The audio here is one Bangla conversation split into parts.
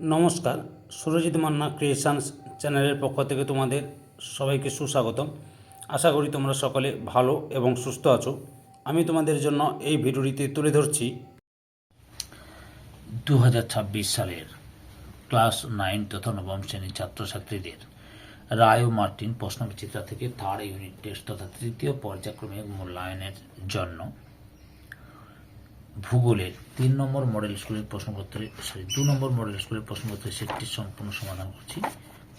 নমস্কার, সুরজিৎ মান্না ক্রিয়েশনস চ্যানেলের পক্ষ থেকে তোমাদের সবাইকে সুস্বাগতম। আশা করি তোমরা সকলে ভালো এবং সুস্থ আছো। আমি তোমাদের জন্য এই ভিডিওটিতে তুলে ধরছি 2026 সালের ক্লাস 9 তথা নবম শ্রেণীর ছাত্রছাত্রীদের রায় ও মার্টিন প্রশ্নবিচিত্রা থেকে থার্ড ইউনিট টেস্ট তথা তৃতীয় পর্যায়ক্রমিক মূল্যায়নের জন্য ভূগোলের 3 নম্বর মডেল স্কুলের প্রশ্নপত্রের 2 নম্বর মডেল স্কুলের প্রশ্নপত্রের সেটটির সম্পূর্ণ সমাধান করছি।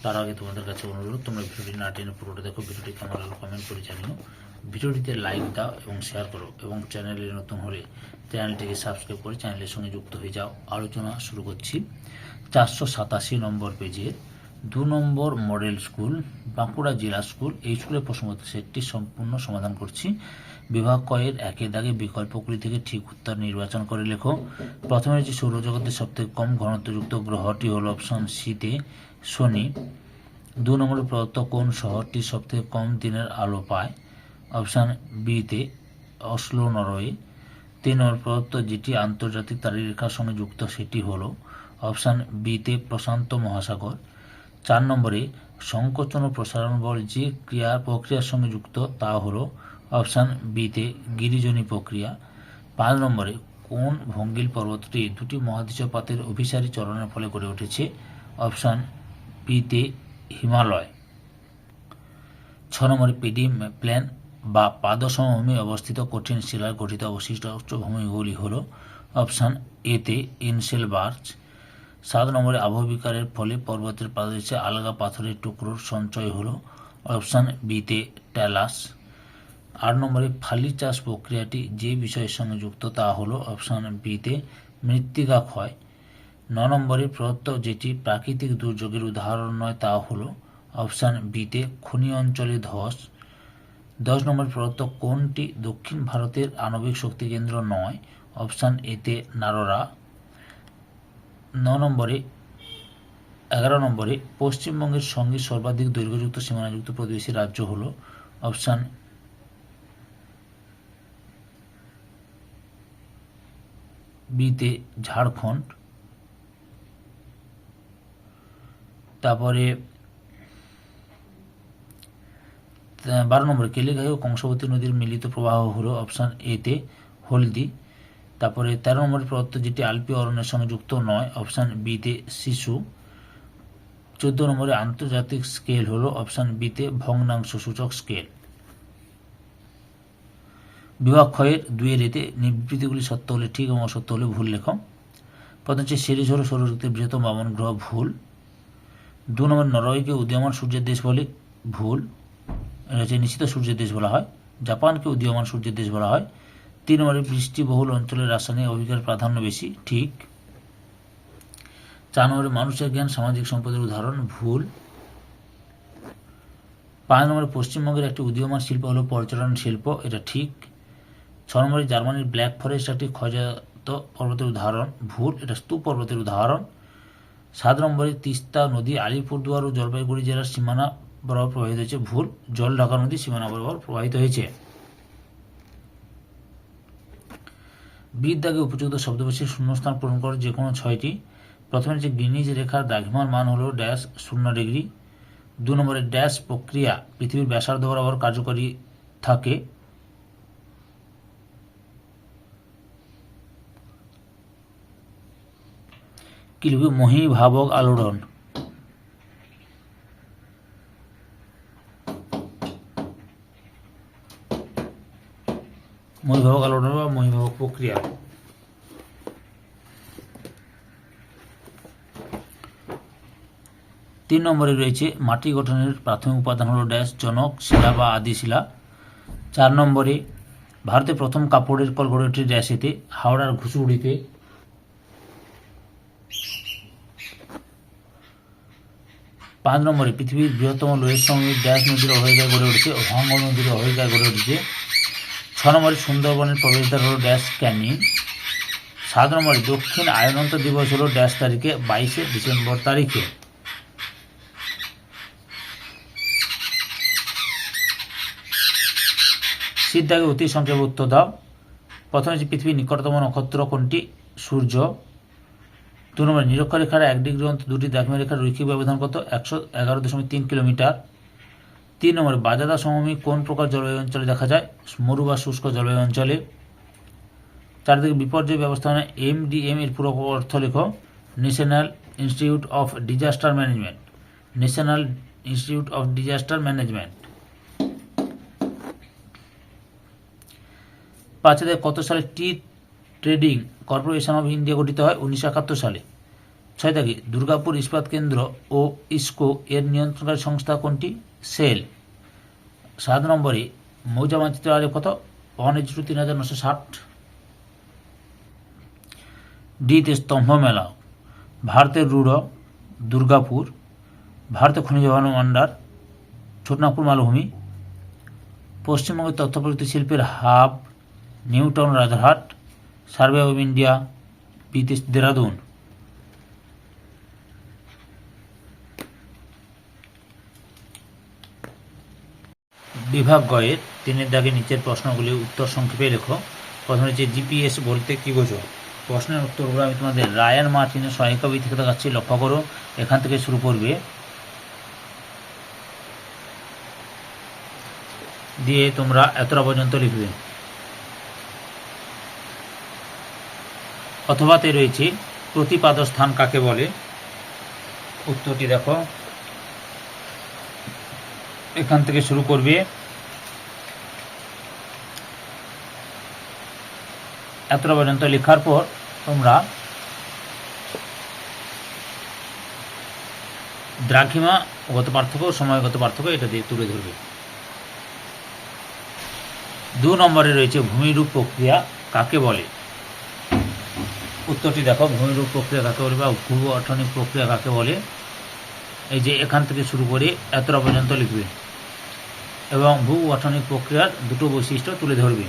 তার আগে তোমাদের কাছে অনুরোধ, তোমরা ভিডিওটি না টেনে পুরোটা দেখো। ভিডিওটি কেমন লাগলো কমেন্ট করে জানিও। ভিডিওটিতে লাইক দাও এবং শেয়ার করো এবং চ্যানেলে নতুন হলে চ্যানেলটিকে সাবস্ক্রাইব করে চ্যানেলের সঙ্গে যুক্ত হয়ে যাও। আলোচনা শুরু করছি 487 নম্বর পেজে 2 নম্বর মডেল স্কুল বাঁকুড়া জেলা স্কুল, এই স্কুলের প্রশ্নপত্রের সেটটি সম্পূর্ণ সমাধান করছি। বিভাগ কয়ের একের দাগে বিকল্পগুলি থেকে ঠিক উত্তর নির্বাচন করে লেখো। প্রথমে যে সৌরজগতের সবথেকে কম ঘনত্বযুক্ত গ্রহটি হল অপশন সিতে শনি। 2 নম্বরে প্রদত্ত কোন শহরটি সবথেকে কম দিনের আলো পায়? অপশান বিতে অসলো, নরওয়ে। 3 নম্বর প্রদত্ত যেটি আন্তর্জাতিক তারিরেখার সঙ্গে যুক্ত সেটি হলো অপশান বিতে প্রশান্ত মহাসাগর। 4 নম্বরে সংকোচন ও প্রসারণ বল যে প্রক্রিয়ার সঙ্গে যুক্ত তা হলো অপশান বিতে গিরিজনী প্রক্রিয়া। 5 নম্বরে কোন ভঙ্গিল পর্বতটি দুটি মহাদেশপাতের অভিসারী চলনের ফলে গড়ে উঠেছে? অপশান বিতে হিমালয়। 6 নম্বরে পেডি প্ল্যান বা পাদসমভূমি অবস্থিত কঠিন শিলার গঠিত অবশিষ্ট উচ্চভূমিগুলি হল অপশান এতে এনসেলবার্চ। 7 নম্বরে আবহবিকারের ফলে পর্বতের পাদদেশে আলগা পাথরের টুকরোর সঞ্চয় হল অপশান বিতে ট্যালাস। 8 নম্বরে ফালি চাষ প্রক্রিয়াটি যে বিষয়ের সঙ্গে যুক্ত তা হল অপশান বিতে মৃত্তিকা ক্ষয়। 9 নম্বরে প্রদত্ত যেটি প্রাকৃতিক দুর্যোগের উদাহরণ নয় তা হল অপশান বিতে খনি অঞ্চলে ধস। 10 নম্বরে প্রদত্ত কোনটি দক্ষিণ ভারতের আণবিক শক্তি কেন্দ্র নয়? অপশান এতে নারোরা। 11 নম্বরে পশ্চিমবঙ্গের সঙ্গে সর্বাধিক দৈর্ঘ্যযুক্ত সীমানাযুক্ত প্রতিবেশী রাজ্য হল অপশান বিতে ঝাড়খণ্ড। তারপরে 12 নম্বরে কেলেঘাই ও কংসবতী নদীর মিলিত প্রবাহ হল অপশান এতে হলদি। তারপরে 13 নম্বরে প্রদত্ত যেটি আলপি অরণ্যের সঙ্গে যুক্ত নয় অপশান বিতে শিশু। 14 নম্বরে আন্তর্জাতিক স্কেল হল অপশান বিতে ভগ্নাংশ সূচক স্কেল। বিভাগ ক্ষয়ের 2 এতে নিবৃত্তিগুলি সত্য হলে ঠিক এবং অসত্য হলে ভুল লেখ। প্রথম হচ্ছে সিরিজ হল সৌরজগতের বৃহত্তম বামন গ্রহ, ভুল। 2 নম্বর নরওয়েকে উদীয়মান সূর্যের দেশ বলে, ভুল। এটা হচ্ছে নিশ্চিত সূর্যের দেশ বলা হয়। জাপানকে উদীয়মান সূর্যের দেশ বলা হয়। 3 নম্বরে বৃষ্টিবহুল অঞ্চলে রাসায়নিক অভিজ্ঞতার প্রাধান্য বেশি, ঠিক। 4 নম্বরে মানুষের জ্ঞান সামাজিক সম্পদের উদাহরণ, ভুল। 5 নম্বরে পশ্চিমবঙ্গের একটি উদীয়মান শিল্প হলো পর্যটন শিল্প, এটা ঠিক। 6 নম্বরে জার্মানির ব্ল্যাক ফরেস্ট একটি ক্ষয়জাত পর্বতের উদাহরণ, ভুল, এটা স্তূপ পর্বতের উদাহরণ। 7 নম্বরে তিস্তা নদী আলিপুরদুয়ার ও জলপাইগুড়ি জেলার সীমানা বরাবর প্রবাহিত হয়েছে, ভুল, জলঢাকা নদী সীমানা বরাবর প্রবাহিত হয়েছে। দাগে উপযুক্ত শব্দবেশী শূন্যস্থান পূরণ করে যে কোনো 6টি। প্রথমে যে গ্রিনিজ রেখার দ্রাঘিমার মান হল ড্যাশ 0 ডিগ্রি। 2 নম্বরে ড্যাশ প্রক্রিয়া পৃথিবীর ব্যাসার্ধ বরাবর কার্যকরী থাকে। কি লিখবে? মহীভাবক আলোড়ন। মহীভাবক আলোড়ন বা মহীভাবক প্রক্রিয়া। 3 নম্বরে রয়েছে মাটি গঠনের প্রাথমিক উপাদান হল ড্যাশ জনক শিলা বা আদি শিলা। 4 নম্বরে ভারতে প্রথম কাপড়ের কল গড়ে ওঠে ড্যাশেতে, হাওড়ার ঘুষুড়িতে। 5 নম্বরে পৃথিবীর বৃহত্তম লোহের সমভূমি ড্যাশ নদীর অববাহিকায় গড়ে উঠেছে, অভাঙ্গ নদীর অববাহিকায় গড়ে উঠেছে। 6 নম্বরে সুন্দরবনের প্রবেশদ্বার হল ড্যাশ ক্যানিং। 7 নম্বরে দক্ষিণ আয়নন্ত দিবস হল ড্যাশ তারিখে, 22শে ডিসেম্বর তারিখে। সিদ্ধাকে অতি সংক্ষেপে উত্তর দাও। প্রথমে হচ্ছে পৃথিবীর নিকটতম নক্ষত্র কোনটি? সূর্য। 2 নম্বর, নিরক্ষরেখার 1 ডিগ্রি অন্তর দুটি দ্রাঘিমা রেখার রৈখিক ব্যবধান কত? 111.3 কিলোমিটার। 3 নম্বর, বাজাদা সমভূমি কোন প্রকার জলবায়ু অঞ্চলে দেখা যায়? মরু বা শুষ্ক জলবায়ু অঞ্চলে। 4 দিকে বিপর্যয় ব্যবস্থাপনা MDM এর পুরো অর্থ লেখো। National institute of disaster management. National institute of disaster management. 5 দিকে কত সালে টি ট্রেডিং কর্পোরেশন অফ ইন্ডিয়া গঠিত হয়? 1971 সালে। 6 দিকে দুর্গাপুর ইস্পাত কেন্দ্র ও ইস্কো এর নিয়ন্ত্রণকারী সংস্থা কোনটি? সেল। 7 নম্বরে মৌজা মানচিত্র আজ কত? 1:3960। ডিতে স্তম্ভ মেলা। ভারতের রুড় দুর্গাপুর। ভারতের খনিজ ভাণ্ডার ছোটনাগপুর মালভূমি। পশ্চিমবঙ্গের তথ্য প্রযুক্তি শিল্পের hub new town Rajarhat. Survey of India বিদেশ দেরাদুন। বিভাগ গয়ের 3 দাগে নিচের প্রশ্নগুলির উত্তর সংক্ষেপে লেখো। প্রথমে হচ্ছে জিপিএস বলতে কি বোঝো? প্রশ্নের উত্তরগুলো আমি তোমাদের রায়ান মার্টিনের সহায়িকা বই থেকে দেখাচ্ছি, লক্ষ্য করো। এখান থেকে শুরু করবে, দিয়ে তোমরা এতটা পর্যন্ত লিখবে। অথবাতে রয়েছে প্রতিপাদ্য স্থান কাকে বলে? উত্তরটি দেখো, এখান থেকে শুরু করবে। এতটা পর্যন্ত লেখার পর তোমরা দ্রাঘিমাগত পার্থক্য ও সময়গত পার্থক্য এটা দিয়ে তুলে ধরবে। 2 নম্বরে রয়েছে ভূমিরূপ প্রক্রিয়া কাকে বলে? উত্তরটি দেখো, ভূমিরূপ প্রক্রিয়া কাকে বলে বা ভূ গঠনিক প্রক্রিয়া কাকে বলে? এই যে এখান থেকে শুরু করে এতটা পর্যন্ত লিখবে এবং ভূ গঠনিক প্রক্রিয়ার দুটো বৈশিষ্ট্য তুলে ধরবে।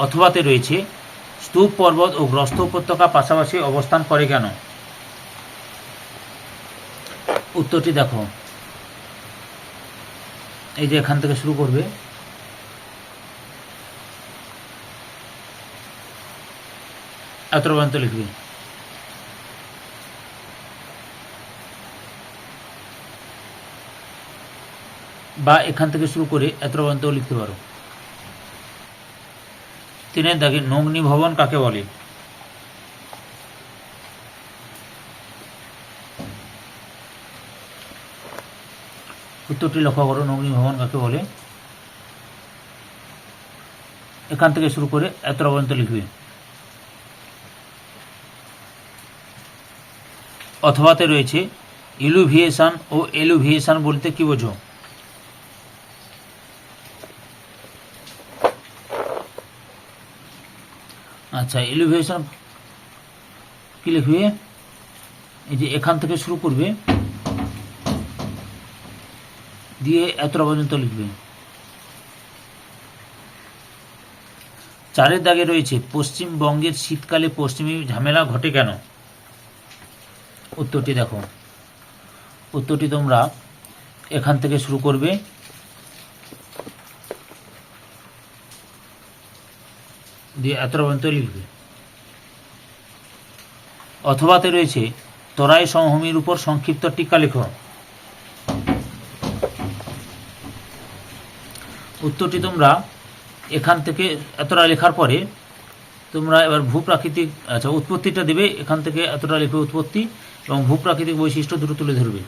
অথবাতে রয়েছে স্তূপ পর্বত ও গ্রস্ত উপত্যকা পাশাপাশি অবস্থান করে কেন? উত্তরটি দেখো, এই যে এখান থেকে শুরু করবে এতটা পর্যন্ত লিখবে। বা এখান থেকে শুরু করে এতটা পর্যন্ত লিখতে পারো। 3 দাগে নগ্নি ভবন কাকে বলে? উত্তরটি লক্ষ্য করো, নগ্নি ভবন কাকে বলে? এখান থেকে শুরু করে এতটা পর্যন্ত লিখবে। অথবাতে রয়েছে ইলুভিয়েশন ও এলুভিয়েশন বলতে কি বোঝো? আচ্ছা, এলিভেশন কি লিখবে? এই যে এখান থেকে শুরু করবে, দিয়ে এতটা পর্যন্ত লিখবে। 4 দাগে রয়েছে পশ্চিমবঙ্গের শীতকালে পশ্চিমী ঝামেলা ঘটে কেন? উত্তরটি দেখো, উত্তরটি তোমরা এখান থেকে শুরু করবে, দিয়ে এতটা পর্যন্ত লিখবে। অথবাতে রয়েছে তরাই সমভূমির উপর সংক্ষিপ্ত টিকা লেখো। উত্তরটি তোমরা এখান থেকে এতটা লেখার পরে তোমরা এবার ভূপ্রাকৃতিক উৎপত্তিটা দেবে। এখান থেকে এতটা লিখবে উৎপত্তি এবং ভূপ্রাকৃতিক বৈশিষ্ট্য দুটো তুলে ধরবে।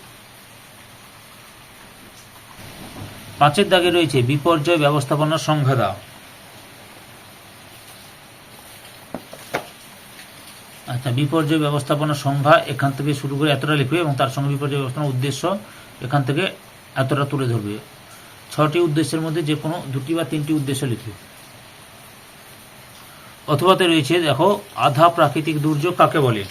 5 দাগে রয়েছে বিপর্যয় ব্যবস্থাপনার সংজ্ঞা দাও। আচ্ছা, বিপর্যয় ব্যবস্থাপনার সংজ্ঞা এখান থেকে শুরু করে এতটা লিখবে এবং তার সঙ্গে বিপর্যয় ব্যবস্থাপনার উদ্দেশ্য এখান থেকে এতটা তুলে ধরবে। 6টি উদ্দেশ্যের মধ্যে যে কোনো 2টি বা 3টি উদ্দেশ্য লিখবে। অথবাতে রয়েছে দেখো আধা প্রাকৃতিক দুর্যোগ কাকে বলে?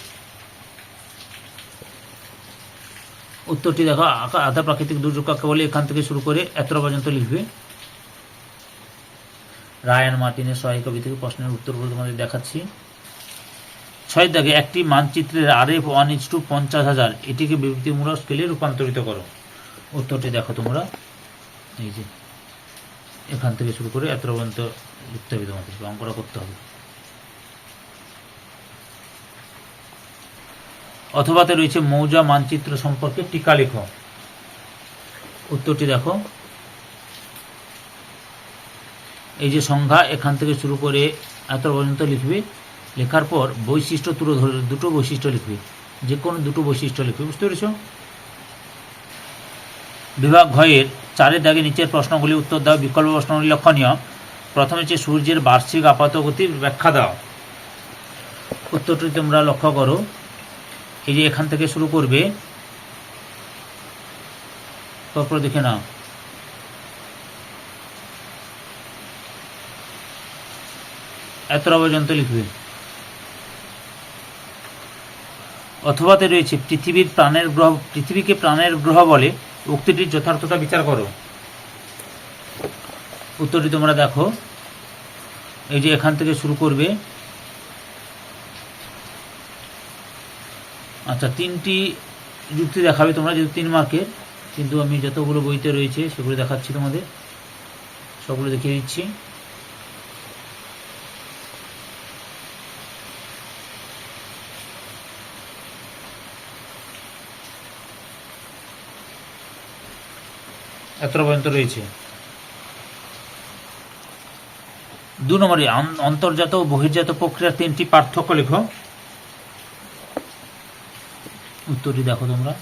উত্তরটি দেখো, আধা প্রাকৃতিক দুর্যোগ কাকে বলে? এখান থেকে শুরু করে এতটা পর্যন্ত লিখবে। রায়ান মার্টিনের সহায়িকা বই থেকে প্রশ্নের উত্তরগুলো তোমাদের দেখাচ্ছি। 6 দাগে একটি মানচিত্রের RF 1:50,000 এটিকে বিবৃতিমূলক স্কেলে রূপান্তরিত করো। উত্তরটি দেখো তোমরা, এই যে এখান থেকে শুরু করে এতটা পর্যন্ত লিখতে হবে, তোমাদের অঙ্কটা করতে হবে। অথবাতে রয়েছে মৌজা মানচিত্র সম্পর্কে টিকা লেখো। উত্তরটি দেখো, এই যে সংজ্ঞা এখান থেকে শুরু করে এত পর্যন্ত লিখবে। লেখার পর বৈশিষ্ট্য তুলে ধরে দুটো বৈশিষ্ট্য লিখবে, যে কোনো দুটো বৈশিষ্ট্য লিখবে। বুঝতে পেরেছ? বিভাগ ঘয়ের 4-এর দাগে নিচের প্রশ্নগুলি উত্তর দাও। বিকল্প প্রশ্নগুলি লক্ষণীয়। প্রথমে হচ্ছে সূর্যের বার্ষিক আপাত গতির ব্যাখ্যা দাও। উত্তরটি তোমরা লক্ষ্য করো, এই যে এখান থেকে শুরু করবে, তারপর দেখে নাও। এতটা পর্যন্ত লিখবে। অথবাতে রয়েছে পৃথিবীকে প্রাণের গ্রহ বলে, উক্তিটির যথার্থতা বিচার করো। উত্তরটি তোমরা দেখো, এই যে এখান থেকে শুরু করবে। আচ্ছা, 3টি যুক্তি দেখাবে তোমরা, যেহেতু 3 মার্কের, কিন্তু আমি যতগুলো বইতে রয়েছে সেগুলো দেখাচ্ছি তোমাদের, সবগুলো দেখিয়ে দিচ্ছি। এত পর্যন্ত রয়েছে। 2 নম্বরে অন্তর্জাত ও বহির্জাত প্রক্রিয়ার 3টি পার্থক্য লেখো। উত্তরটি দেখো তোমরা,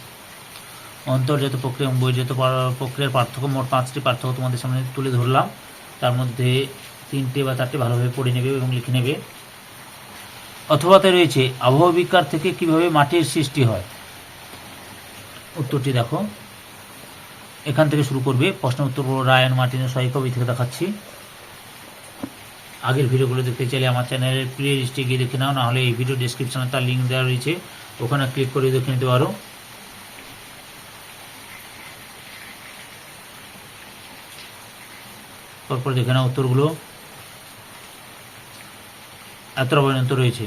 অন্তর্জাত প্রক্রিয়া এবং বহির্জাত প্রক্রিয়ার পার্থক্য, মোট 5টি পার্থক্য তোমাদের সামনে তুলে ধরলাম। তার মধ্যে 3টে বা 4টে ভালোভাবে পড়ে নেবে এবং লিখে নেবে। অথবাতে রয়েছে আবহাওয়া বিজ্ঞান থেকে কিভাবে মাটির সৃষ্টি হয়। উত্তরটি দেখো, এখান থেকে শুরু করবে। প্রশ্ন উত্তর রায়ান মার্টিনের সহায়িক বই থেকে দেখাচ্ছি। আগের ভিডিওগুলো দেখতে চাইলে আমার চ্যানেলের প্লে লিস্টে গিয়ে দেখে নাও, নাহলে এই ভিডিও ডিসক্রিপশনে তার লিঙ্ক দেওয়া রয়েছে, ওখানে ক্লিক করে দেখে নিতে পারো। তারপর দেখে নাও উত্তরগুলো, এতটা পর্যন্ত রয়েছে।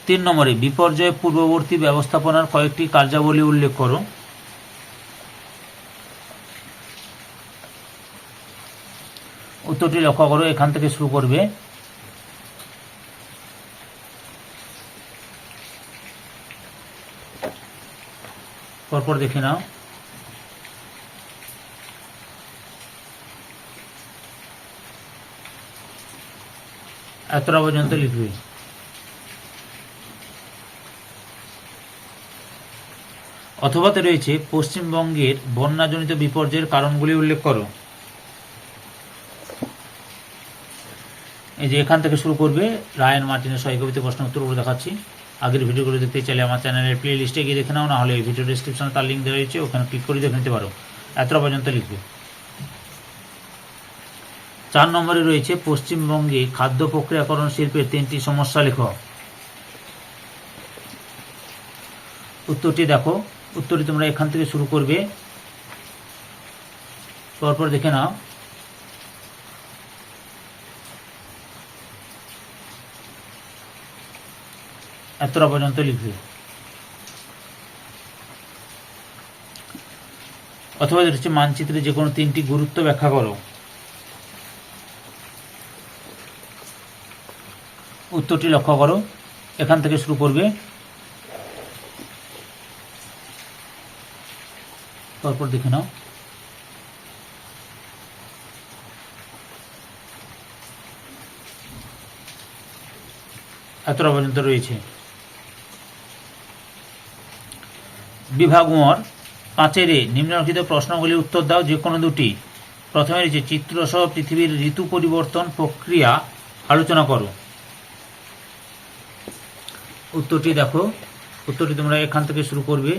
3 নম্বরে বিপর্যয় পূর্ববর্তী ব্যবস্থাপনার কয়েকটি কার্যাবলী উল্লেখ করো। উত্তরটি লক্ষ্য করো, এখান থেকে শুরু করবে। পরপর দেখে নাও। এতটা পর্যন্ত লিখবে। অথবাতে রয়েছে পশ্চিমবঙ্গের বন্যাজনিত বিপর্যয়ের কারণগুলি উল্লেখ করো। এই যে এখান থেকে শুরু করবে। রায়ান মার্টিনের সহায়িক কবিতা প্রশ্ন উত্তরগুলো দেখাচ্ছি। আগের ভিডিওগুলো দেখতে চাইলে আমার চ্যানেলের প্লে লিস্টে গিয়ে দেখে নাও, নাহলে এই ভিডিও ডিসক্রিপশনে তার লিঙ্ক দেওয়া রয়েছে, ওখানে ক্লিক করে দেখে নিতে পারো। এতটা পর্যন্ত লিখবে। 4 নম্বরে রয়েছে পশ্চিমবঙ্গে খাদ্য প্রক্রিয়াকরণ শিল্পের 3টি সমস্যা লেখো। উত্তরটি দেখো, উত্তরটি তোমরা এখান থেকে শুরু করবে। পরপর দেখে নাও। এতটা পর্যন্ত লিখবে। অথবা হচ্ছে মানচিত্রে যে কোনো 3টি গুরুত্ব ব্যাখ্যা করো। উত্তরটি লক্ষ্য করো, এখান থেকে শুরু করবে। তারপর দেখে নাও। এতটা পর্যন্ত রয়েছে। বিভাগ 5-এর নিম্নলিখিত প্রশ্নগুলির উত্তর দাও, যে কোনো দুটি। প্রথমে রয়েছে চিত্রসহ পৃথিবীর ঋতু পরিবর্তন প্রক্রিয়া আলোচনা করো। উত্তরটি দেখো, উত্তরটি তোমরা এখান থেকে শুরু করবে।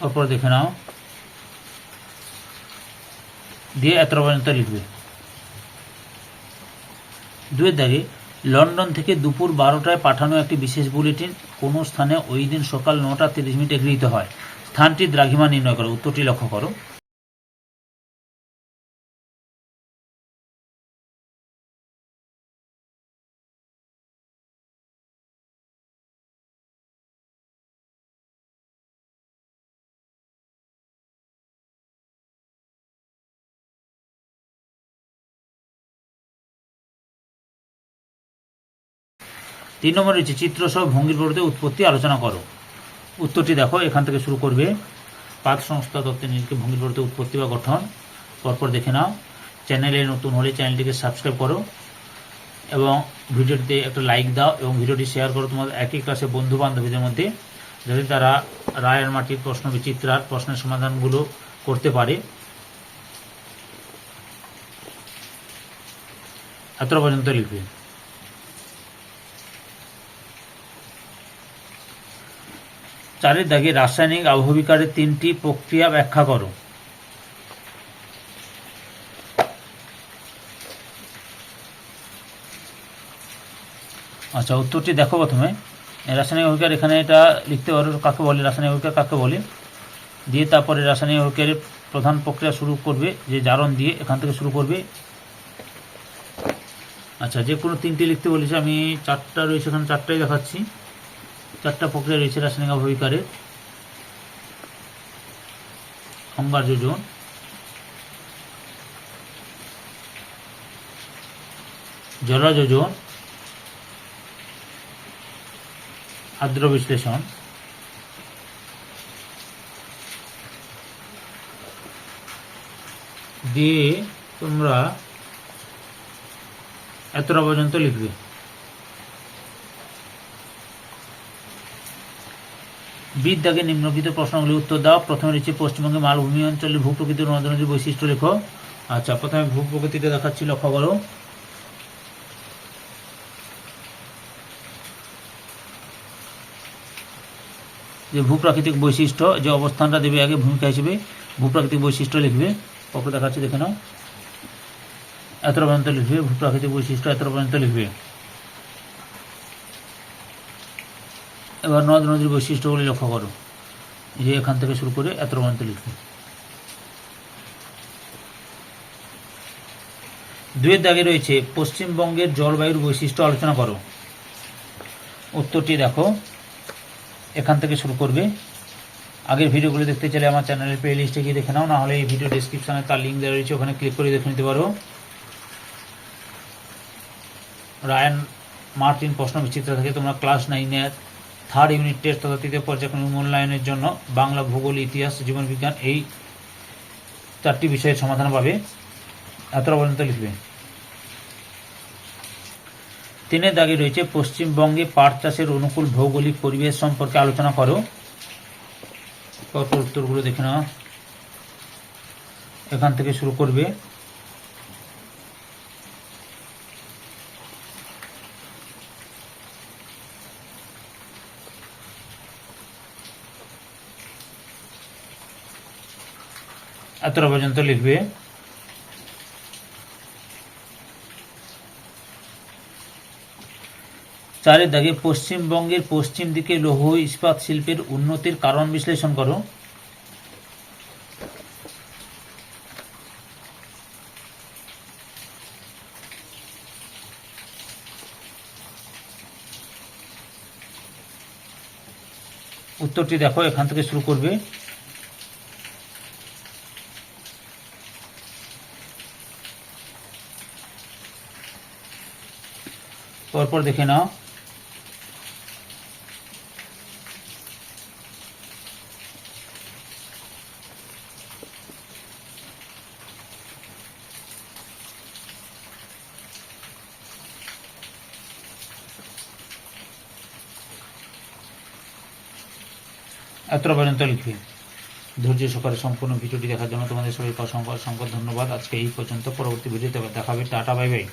তারপর দেখে নাও, দিয়ে এতটা পর্যন্ত লিখবে। 2-এর দাগে লন্ডন থেকে দুপুর 12টায় পাঠানো একটি বিশেষ বুলেটিন কোনো স্থানে ওই দিন সকাল 9:30 গৃহীত হয়। স্থানটির দ্রাঘিমা নির্ণয় করো। উত্তরটি লক্ষ্য করো। 3 নম্বর রয়েছে চিত্রসহ ভঙ্গির পরিবর্তে উৎপত্তি আলোচনা করো। উত্তরটি দেখো, এখান থেকে শুরু করবে। পাত সংস্থা তত্ত্বের নীতিকে ভঙ্গির পরিবর্তে উৎপত্তি বা গঠন। পরপর দেখে নাও। চ্যানেলে নতুন হলে চ্যানেলটিকে সাবস্ক্রাইব করো এবং ভিডিওটিতে একটা লাইক দাও এবং ভিডিওটি শেয়ার করো তোমাদের একই ক্লাসে বন্ধু বান্ধবীদের মধ্যে, যাতে তারা রায়ের মাটির প্রশ্ন বিচিত্রার প্রশ্নের সমাধানগুলো করতে পারে। এত পর্যন্ত লিখবে। চারের দাগে রাসায়নিক আবহবিকারের 3টি প্রক্রিয়া ব্যাখ্যা করো। আচ্ছা, উত্তরটি দেখো। প্রথমে রাসায়নিক আবহবিকার, এখানে এটা লিখতে পারো কাকে বলে, রাসায়নিক আবহবিকার কাকে বলে, দিয়ে তারপরে রাসায়নিক আবহবিকারের প্রধান প্রক্রিয়া শুরু করবে, যে জারণ দিয়ে এখান থেকে শুরু করবে। আচ্ছা, যে কোনো 3টি লিখতে বলেছে, আমি 4টা রয়েছে এখানে, 4টাই দেখাচ্ছি। 4টা প্রক্রিয়া রয়েছে রাসায়নিক আবহবিকারের। অঙ্গার যোজন, জলযোজন, আর্দ্র বিশ্লেষণ। দিয়ে তোমরা এতটা পর্যন্ত লিখবে। বিদ দাগে নিম্নলিখিত প্রশ্নগুলি উত্তর দাও। প্রথমে রয়েছে পশ্চিমবঙ্গের মালভূমি অঞ্চলের ভূপ্রকৃতি ও নদীর বৈশিষ্ট্য লেখো। আচ্ছা, প্রথমে ভূপ্রকৃতিটা দেখাচ্ছি, লক্ষ্য করো। যে ভূপ্রাকৃতিক বৈশিষ্ট্য, যে অবস্থানটা দেবে আগে ভূমিকা হিসেবে, ভূপ্রাকৃতিক বৈশিষ্ট্য লিখবে। কখন দেখাচ্ছি দেখে নাও। এতটা পর্যন্ত লিখবে, ভূপ্রাকৃতিক বৈশিষ্ট্য এতটা পর্যন্ত লিখবে। এবার নদ নদীর বৈশিষ্ট্যগুলি লক্ষ্য করো, যে এখান থেকে শুরু করে এতটা পর্যন্ত লিখবে। 2 দাগে রয়েছে পশ্চিমবঙ্গের জলবায়ুর বৈশিষ্ট্য আলোচনা করো। উত্তরটি দেখো, এখান থেকে শুরু করবে। আগের ভিডিওগুলো দেখতে চাইলে আমার চ্যানেলের প্লে লিস্টে গিয়ে দেখে নাও, না হলে এই ভিডিও ডেসক্রিপশনে তার লিঙ্ক দেওয়া রয়েছে, ওখানে ক্লিক করে দেখে নিতে পারো। রায়ান মার্টিন প্রশ্ন বিচিত্র থেকে তোমরা ক্লাস 9-এর 3rd ইউনিট টেস্ট তথা 3য় পর্যায়ক্রমিক মূল্যায়নের জন্য বাংলা, ভূগোল, ইতিহাস, জীবনবিজ্ঞান এই 4টি বিষয়ের সমাধান পাবে। এতটা পর্যন্ত লিখবে। 3 দাগে রয়েছে পশ্চিমবঙ্গে পাট চাষের অনুকূল ভৌগোলিক পরিবেশ সম্পর্কে আলোচনা করো। পরপর উত্তরগুলো দেখে নাও, এখান থেকে শুরু করবে। এতটা পর্যন্ত লিখবে। 4 দাগে পশ্চিমবঙ্গের পশ্চিম দিকে লৌহ ইস্পাত শিল্পের উন্নতির কারণ বিশ্লেষণ করো। উত্তরটি দেখো, এখান থেকে শুরু করবে। পরপর দেখে নাও। এতটা পর্যন্ত লিখবে। ধৈর্য সহকারে সম্পূর্ণ ভিডিওটি দেখার জন্য তোমাদের সবাইকে অসংখ্য অসংখ্য ধন্যবাদ। আজকে এই পর্যন্ত। পরবর্তী ভিডিওতে দেখা হবে। Tata, bye bye.